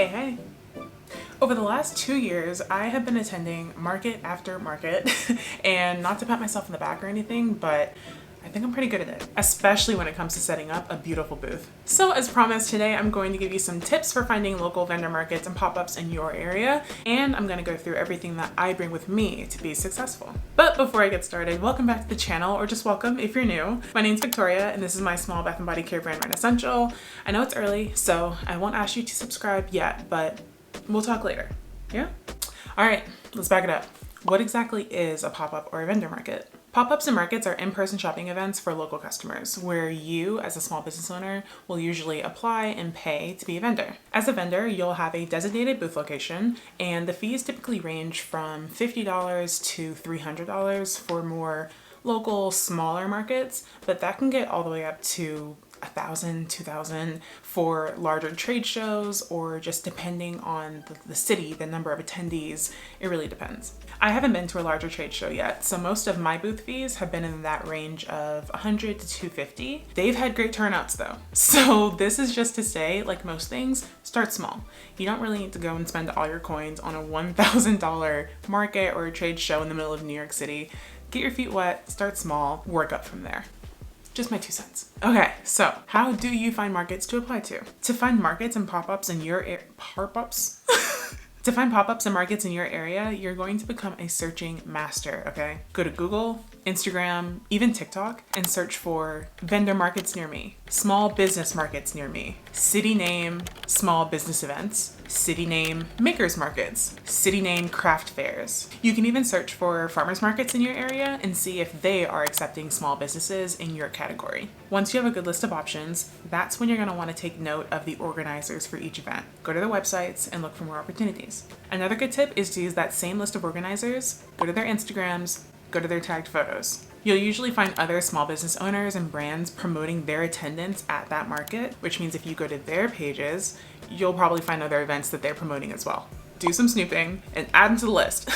Hey. Over the last 2 years, I have been attending market after market, and not to pat myself in the back or anything, but I think I'm pretty good at it, especially when it comes to setting up a beautiful booth. So as promised, today I'm going to give you some tips for finding local vendor markets and pop-ups in your area, and I'm going to go through everything that I bring with me to be successful. But before I get started, welcome back to the channel, or just welcome if you're new. My name's Victoria, and this is my small bath and body care brand, Renascential. I know it's early, so I won't ask you to subscribe yet, but we'll talk later. Yeah? All right, let's back it up. What exactly is a pop-up or a vendor market? Pop-ups and markets are in-person shopping events for local customers where you, as a small business owner, will usually apply and pay to be a vendor. As a vendor, you'll have a designated booth location, and the fees typically range from $50 to $300 for more local, smaller markets, but that can get all the way up to $1,000, $2,000 for larger trade shows, or just depending on the city, the number of attendees, it really depends. I haven't been to a larger trade show yet, so most of my booth fees have been in that range of $100 to $250. They've had great turnouts though. So this is just to say, like most things, start small. You don't really need to go and spend all your coins on a $1,000 market or a trade show in the middle of New York City. Get your feet wet, start small, work up from there. Just my 2 cents. Okay, so how do you find markets to apply to? To find markets and pop-ups in your To find pop-ups and markets in your area, you're going to become a searching master, okay? Go to Google, Instagram, even TikTok, and search for vendor markets near me, small business markets near me, city name, small business events, city name, makers markets, city name, craft fairs. You can even search for farmers markets in your area and see if they are accepting small businesses in your category. Once you have a good list of options, that's when you're gonna wanna take note of the organizers for each event. Go to their websites and look for more opportunities. Another good tip is to use that same list of organizers, go to their Instagrams, go to their tagged photos. You'll usually find other small business owners and brands promoting their attendance at that market, which means if you go to their pages, you'll probably find other events that they're promoting as well. Do some snooping and add them to the list.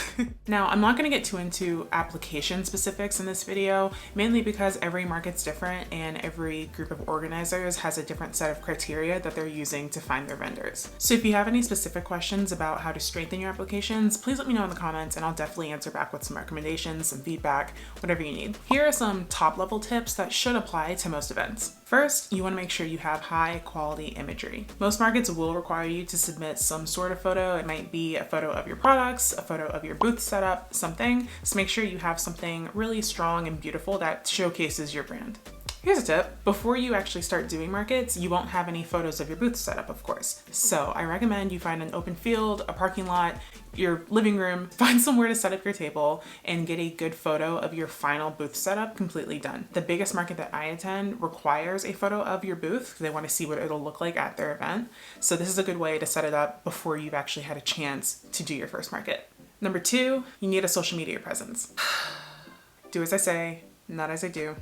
Now, I'm not gonna get too into application specifics in this video, mainly because every market's different and every group of organizers has a different set of criteria that they're using to find their vendors. So if you have any specific questions about how to strengthen your applications, please let me know in the comments and I'll definitely answer back with some recommendations, some feedback, whatever you need. Here are some top-level tips that should apply to most events. First, you want to make sure you have high quality imagery. Most markets will require you to submit some sort of photo. It might be a photo of your products, a photo of your booth setup, something. So make sure you have something really strong and beautiful that showcases your brand. Here's a tip. Before you actually start doing markets, you won't have any photos of your booth setup, of course. So I recommend you find an open field, a parking lot, your living room, find somewhere to set up your table and get a good photo of your final booth setup completely done. The biggest market that I attend requires a photo of your booth. They want to see what it'll look like at their event. So this is a good way to set it up before you've actually had a chance to do your first market. Number 2, you need a social media presence. Do as I say, not as I do.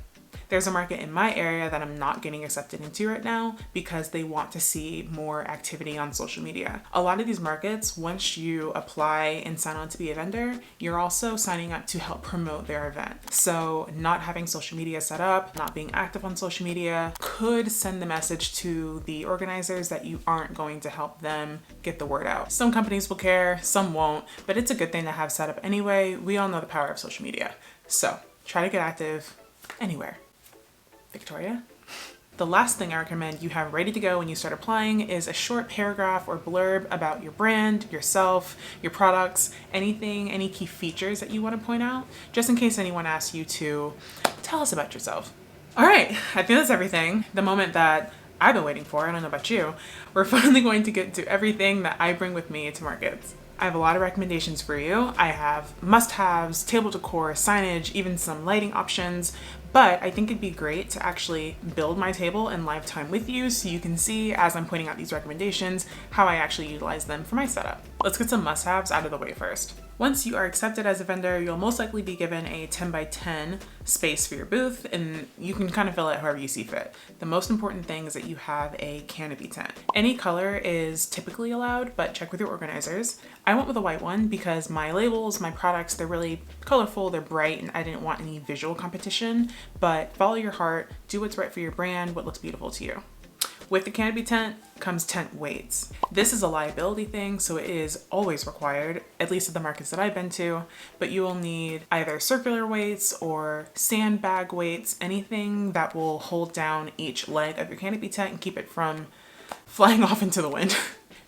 There's a market in my area that I'm not getting accepted into right now because they want to see more activity on social media. A lot of these markets, once you apply and sign on to be a vendor, you're also signing up to help promote their event. So not having social media set up, not being active on social media could send the message to the organizers that you aren't going to help them get the word out. Some companies will care, some won't, but it's a good thing to have set up anyway. We all know the power of social media. So try to get active anywhere. Victoria? The last thing I recommend you have ready to go when you start applying is a short paragraph or blurb about your brand, yourself, your products, anything, any key features that you want to point out, just in case anyone asks you to tell us about yourself. All right, I think that's everything. The moment that I've been waiting for, I don't know about you, we're finally going to get to everything that I bring with me to markets. I have a lot of recommendations for you. I have must-haves, table decor, signage, even some lighting options, but I think it'd be great to actually build my table in live time with you so you can see, as I'm pointing out these recommendations, how I actually utilize them for my setup. Let's get some must-haves out of the way first. Once you are accepted as a vendor, you'll most likely be given a 10 by 10 space for your booth, and you can kind of fill it however you see fit. The most important thing is that you have a canopy tent. Any color is typically allowed, but check with your organizers. I went with a white one because my labels, my products, they're really colorful, they're bright, and I didn't want any visual competition, but follow your heart, do what's right for your brand, what looks beautiful to you. With the canopy tent, comes tent weights. This is a liability thing, so it is always required, at least at the markets that I've been to, but you will need either circular weights or sandbag weights, anything that will hold down each leg of your canopy tent and keep it from flying off into the wind.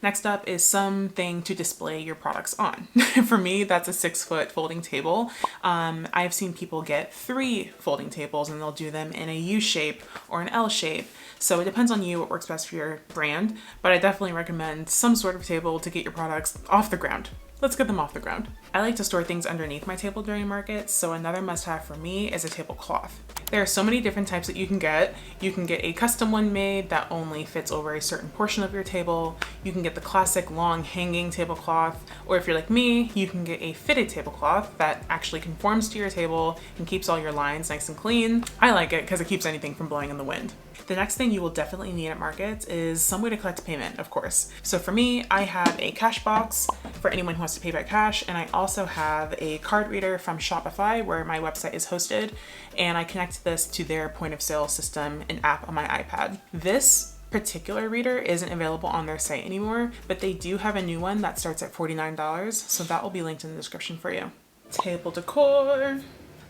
Next up is something to display your products on. For me, that's a 6-foot folding table. I've seen people get 3 folding tables and they'll do them in a U shape or an L shape. So it depends on you what works best for your brand, but I definitely recommend some sort of table to get your products off the ground. Let's get them off the ground. I like to store things underneath my table during markets, so another must-have for me is a tablecloth. There are so many different types that you can get. You can get a custom one made that only fits over a certain portion of your table. You can get the classic long hanging tablecloth, or if you're like me, you can get a fitted tablecloth that actually conforms to your table and keeps all your lines nice and clean. I like it because it keeps anything from blowing in the wind. The next thing you will definitely need at markets is some way to collect payment, of course. So for me, I have a cash box for anyone who wants to pay by cash, and I also have a card reader from Shopify where my website is hosted, and I connect this to their point of sale system and app on my iPad. This particular reader isn't available on their site anymore, but they do have a new one that starts at $49, so that will be linked in the description for you. Table decor.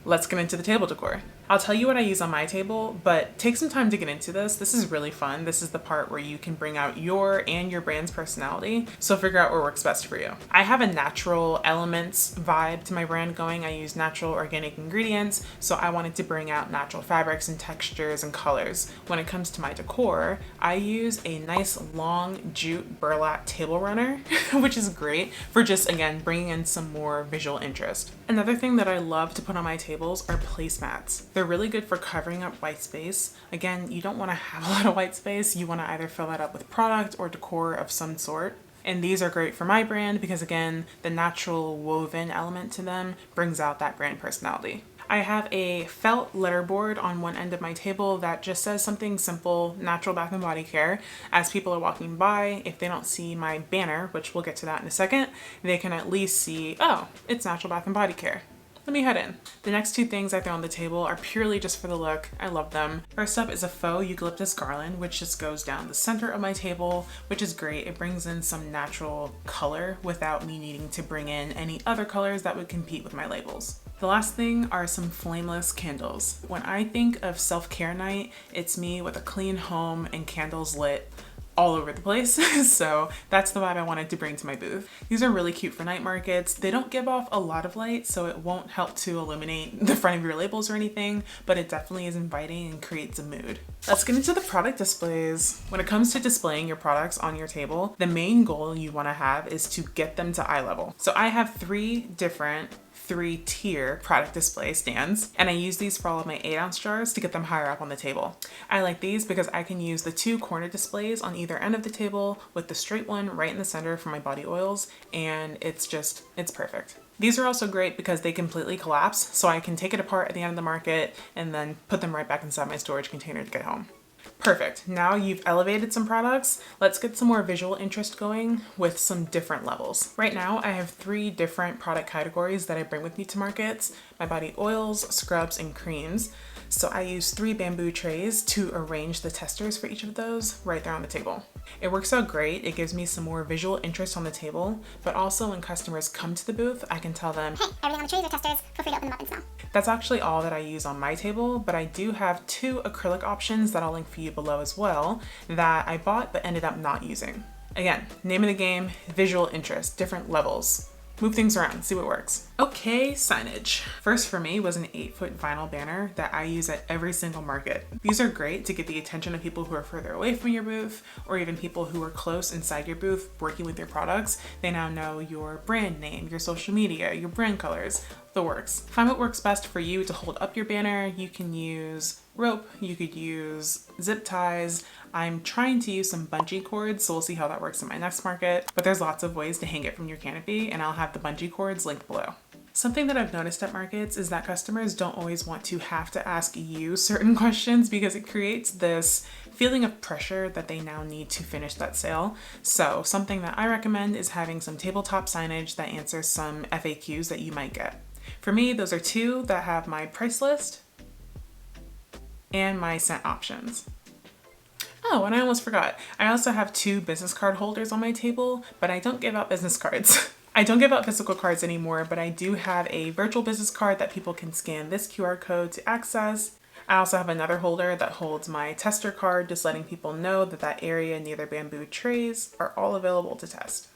Let's get into the table decor. I'll tell you what I use on my table, but take some time to get into this. This is really fun. This is the part where you can bring out your and your brand's personality. So figure out what works best for you. I have a natural elements vibe to my brand going. I use natural organic ingredients, so I wanted to bring out natural fabrics and textures and colors. When it comes to my decor, I use a nice long jute burlap table runner, which is great for just, again, bringing in some more visual interest. Another thing that I love to put on my tables are placemats. They're really good for covering up white space. Again, you don't want to have a lot of white space. You want to either fill that up with product or decor of some sort. And these are great for my brand because, again, the natural woven element to them brings out that brand personality. I have a felt letterboard on one end of my table that just says something simple, natural bath and body care. As people are walking by, if they don't see my banner, which we'll get to that in a second, they can at least see, oh, it's natural bath and body care. Let me head in. The next 2 things I throw on the table are purely just for the look. I love them. First up is a faux eucalyptus garland, which just goes down the center of my table, which is great. It brings in some natural color without me needing to bring in any other colors that would compete with my labels. The last thing are some flameless candles. When I think of self-care night, it's me with a clean home and candles lit all over the place. So that's the vibe I wanted to bring to my booth. These are really cute for night markets. They don't give off a lot of light, so it won't help to illuminate the front of your labels or anything, but it definitely is inviting and creates a mood. Let's get into the product displays. When it comes to displaying your products on your table, the main goal you want to have is to get them to eye level. So I have 3 different 3-tier product display stands, and I use these for all of my 8-ounce jars to get them higher up on the table. I like these because I can use the 2 corner displays on either end of the table with the straight one right in the center for my body oils, and it's perfect. These are also great because they completely collapse, so I can take it apart at the end of the market and then put them right back inside my storage container to get home. Perfect. Now you've elevated some products, let's get some more visual interest going with some different levels. Right now I have 3 different product categories that I bring with me to markets: my body oils, scrubs, and creams. So I use 3 bamboo trays to arrange the testers for each of those right there on the table. It works out great. It gives me some more visual interest on the table, but also when customers come to the booth, I can tell them, hey, everything on the trays are testers, feel free to open them up and smell. That's actually all that I use on my table, but I do have 2 acrylic options that I'll link for you below as well that I bought but ended up not using. Again, name of the game, visual interest, different levels. Move things around, see what works. Okay, signage. First for me was an 8-foot vinyl banner that I use at every single market. These are great to get the attention of people who are further away from your booth, or even people who are close inside your booth working with your products. They now know your brand name, your social media, your brand colors, the works. Find what works best for you to hold up your banner. You can use rope, you could use zip ties. I'm trying to use some bungee cords, so we'll see how that works in my next market, but there's lots of ways to hang it from your canopy, and I'll have the bungee cords linked below. Something that I've noticed at markets is that customers don't always want to have to ask you certain questions because it creates this feeling of pressure that they now need to finish that sale. So something that I recommend is having some tabletop signage that answers some FAQs that you might get. For me, those are 2 that have my price list and my scent options. Oh, and I almost forgot. I also have 2 business card holders on my table, but I don't give out business cards. I don't give out physical cards anymore, but I do have a virtual business card that people can scan this QR code to access. I also have another holder that holds my tester card, just letting people know that that area near their bamboo trays are all available to test.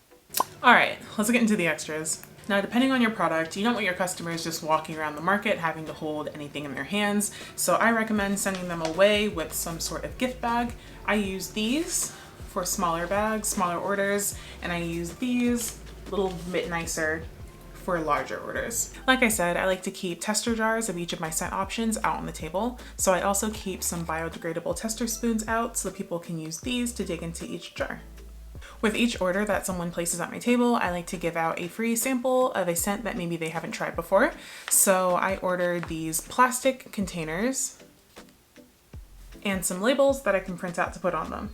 All right, let's get into the extras. Now, depending on your product, you don't want your customers just walking around the market having to hold anything in their hands. So I recommend sending them away with some sort of gift bag. I use these for smaller bags, smaller orders, and I use these a little bit nicer for larger orders. Like I said, I like to keep tester jars of each of my scent options out on the table. So I also keep some biodegradable tester spoons out so that people can use these to dig into each jar. With each order that someone places at my table, I like to give out a free sample of a scent that maybe they haven't tried before. So I ordered these plastic containers and some labels that I can print out to put on them.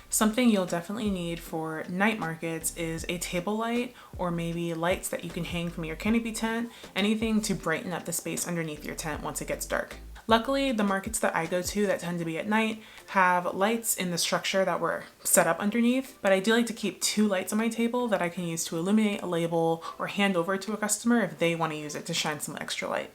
Something you'll definitely need for night markets is a table light, or maybe lights that you can hang from your canopy tent, anything to brighten up the space underneath your tent once it gets dark. Luckily, the markets that I go to that tend to be at night have lights in the structure that were set up underneath, but I do like to keep 2 lights on my table that I can use to illuminate a label or hand over to a customer if they want to use it to shine some extra light.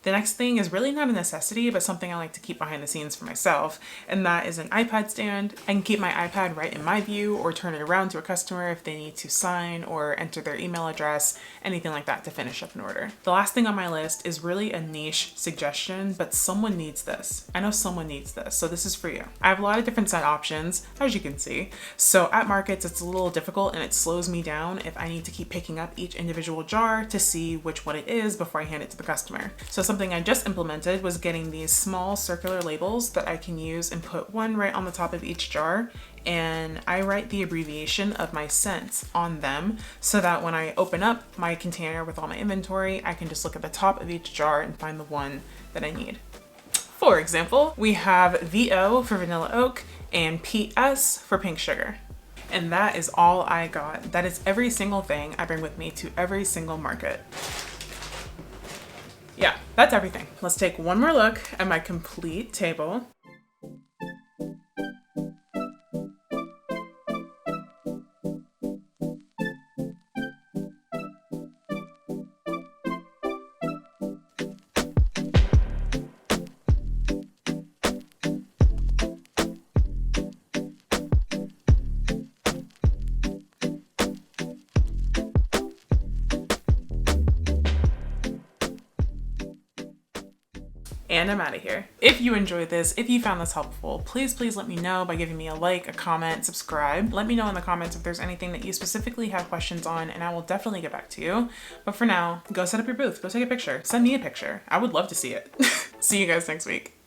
The next thing is really not a necessity, but something I like to keep behind the scenes for myself, and that is an iPad stand. I can keep my iPad right in my view or turn it around to a customer if they need to sign or enter their email address, anything like that to finish up an order. The last thing on my list is really a niche suggestion, but someone needs this. I know someone needs this, so this is for you. I have a lot of different scent options, as you can see. So at markets, it's a little difficult and it slows me down if I need to keep picking up each individual jar to see which one it is before I hand it to the customer. So something I just implemented was getting these small circular labels that I can use and put one right on the top of each jar, and I write the abbreviation of my scents on them so that when I open up my container with all my inventory, I can just look at the top of each jar and find the one that I need. For example, we have VO for vanilla oak and PS for pink sugar. And that is all I got. That is every single thing I bring with me to every single market. Yeah, that's everything. Let's take one more look at my complete table. And I'm out of here. If you enjoyed this, if you found this helpful, please let me know by giving me a like, a comment, subscribe. Let me know in the comments if there's anything that you specifically have questions on, and I will definitely get back to you. But for now, go set up your booth, go take a picture, send me a picture. I would love to see it. See you guys next week.